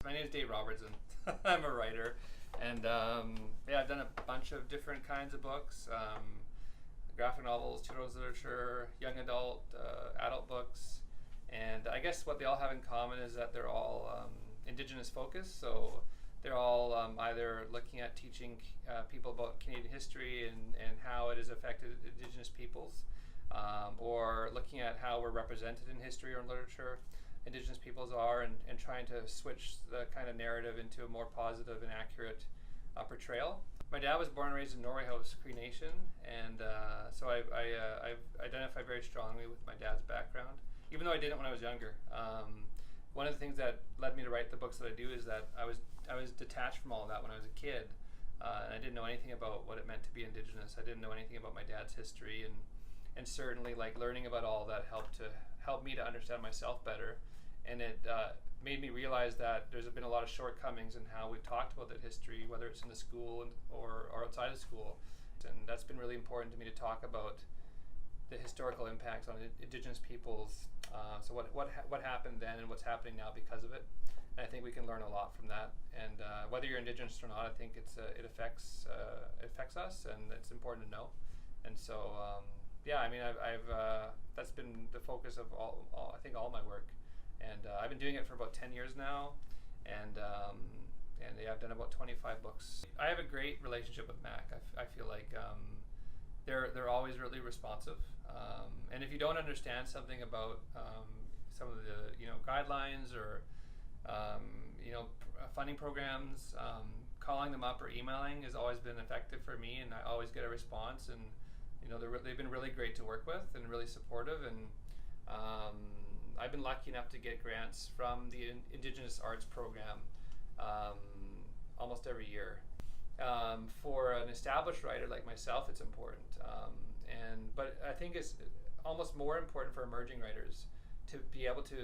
My name is Dave Robertson. I'm a writer, and yeah, I've done a bunch of different kinds of books, graphic novels, children's literature, young adult, adult books, and I guess what they all have in common is that they're all Indigenous Focus. So they're all either looking at teaching people about Canadian history and how it has affected Indigenous peoples, or looking at how we're represented in history or in literature, Indigenous peoples are, and trying to switch the kind of narrative into a more positive and accurate portrayal. My dad was born and raised in Norway House Cree Nation, and so I identify very strongly with my dad's background, even though I didn't when I was younger. One of the things that led me to write the books that I do is that I was detached from all of that when I was a kid, and I didn't know anything about what it meant to be Indigenous. I didn't know anything about my dad's history, and certainly like learning about all that helped me to understand myself better, and it made me realize that there's been a lot of shortcomings in how we've talked about that history, whether it's in the school or outside of school, and that's been really important to me to talk about the historical impacts on Indigenous peoples. So what happened then and what's happening now because of it. And I think we can learn a lot from that. And whether you're Indigenous or not, I think it affects us, and it's important to know. And so yeah, I mean, I've that's been the focus of I think all my work, and I've been doing it for about 10 years now, and yeah, I've done about 25 books. I have a great relationship with Mac. I feel like they're always really responsive, and if you don't understand something about some of the guidelines or funding programs, calling them up or emailing has always been effective for me, and I always get a response. And they've been really great to work with and really supportive, and I've been lucky enough to get grants from the Indigenous Arts program almost every year. For an established writer like myself, it's important, but I think it's almost more important for emerging writers to be able to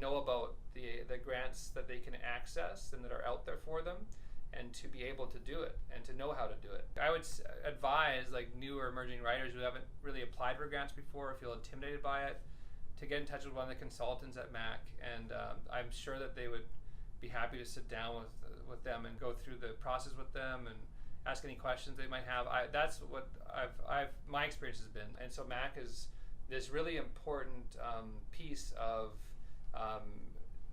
know about the grants that they can access and that are out there for them, and to be able to do it and to know how to do it. I would advise like new or emerging writers who haven't really applied for grants before or feel intimidated by it to get in touch with one of the consultants at MAC, and I'm sure that they would be happy to sit down with them and go through the process with them and ask any questions they might have. That's what my experience has been. And so MAC is this really important piece of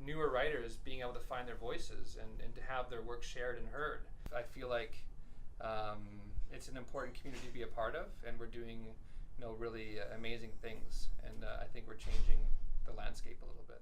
newer writers being able to find their voices and to have their work shared and heard. I feel like it's an important community to be a part of, and we're doing really amazing things, and I think we're changing the landscape a little bit.